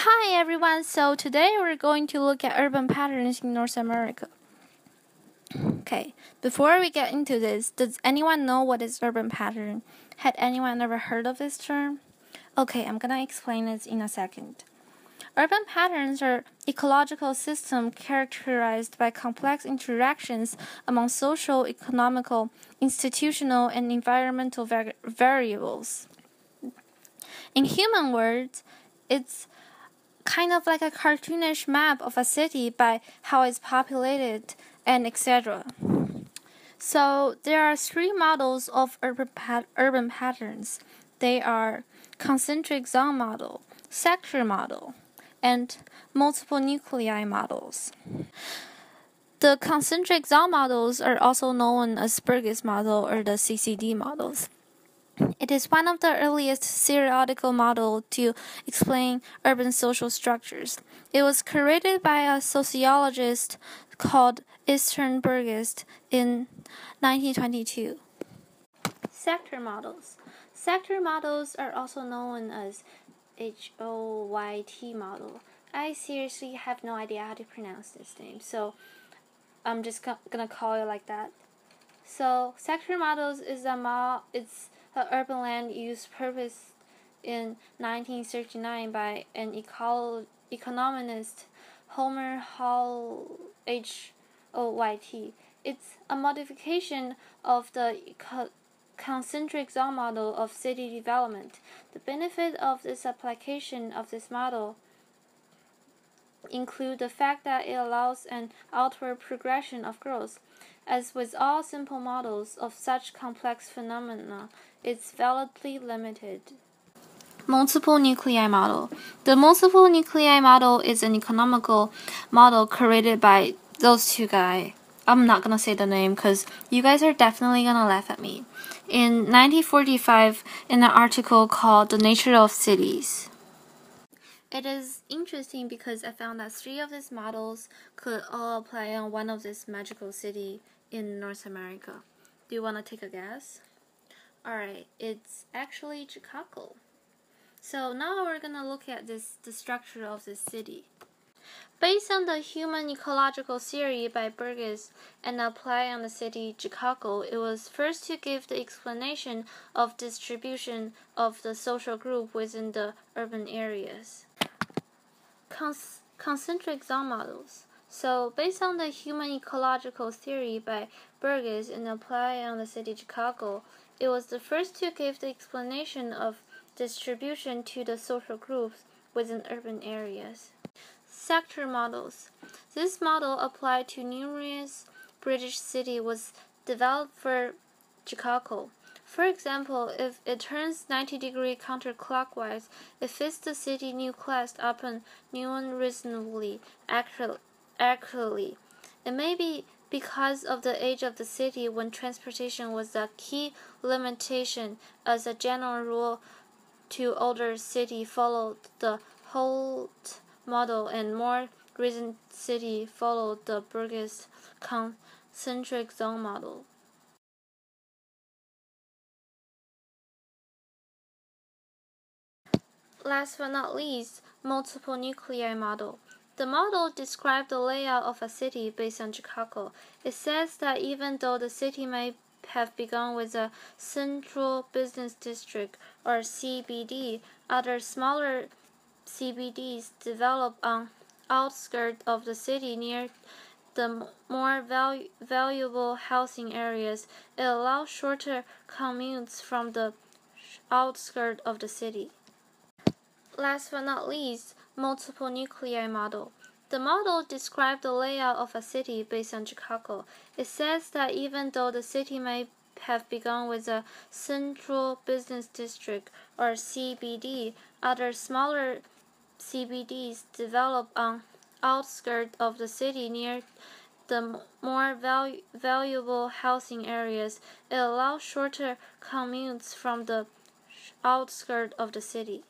Hi everyone, so today we're going to look at urban patterns in North America. Okay, before we get into this, does anyone know what is urban pattern? Had anyone ever heard of this term? Okay, I'm gonna explain it in a second. Urban patterns are ecological systems characterized by complex interactions among social, economical, institutional, and environmental variables. In human words, it's kind of like a cartoonish map of a city by how it's populated and etc. So there are three models of urban patterns. They are concentric zone model, sector model, and multiple nuclei models. The concentric zone models are also known as Burgess model or the CCD models. It is one of the earliest theoretical models to explain urban social structures. It was created by a sociologist called Eastern Burgess in 1922. Sector models. Sector models are also known as HOYT model. I seriously have no idea how to pronounce this name, so I'm just gonna call it like that. So sector models is it's an urban land use purpose in 1939 by an economist, Homer Hoyt. It's a modification of the concentric zone model of city development. The benefit of this application of this model include the fact that it allows an outward progression of growth. As with all simple models of such complex phenomena, it's validly limited. Multiple nuclei model. The multiple nuclei model is an economical model created by those two guys. I'm not gonna say the name because you guys are definitely gonna laugh at me. In 1945, in an article called The Nature of Cities. It is interesting because I found that three of these models could all apply on one of this magical city in North America. Do you want to take a guess? Alright, it's actually Chicago. So now we're going to look at the structure of this city. Based on the human ecological theory by Burgess and apply on the city Chicago, it was first to give the explanation of distribution of the social group within the urban areas. Concentric zone models. So, based on the human ecological theory by Burgess and applied on the city Chicago, it was the first to give the explanation of distribution to the social groups within urban areas. Sector models. This model applied to numerous British cities was developed for Chicago. For example, if it turns 90-degree counterclockwise, it fits the city nucleus upon noon reasonably accurately. It may be because of the age of the city when transportation was a key limitation. As a general rule, two older cities followed the Holt model and more recent cities followed the Burgess concentric zone model. Last but not least, multiple nuclei model. The model describes the layout of a city based on Chicago. It says that even though the city may have begun with a central business district or CBD, other smaller CBDs develop on outskirts of the city near the more valuable housing areas. It allows shorter commutes from the outskirts of the city. Last but not least, multiple nuclei model. The model describes the layout of a city based on Chicago. It says that even though the city may have begun with a central business district or CBD, other smaller CBDs develop on outskirts of the city near the more valuable housing areas. It allows shorter commutes from the outskirts of the city.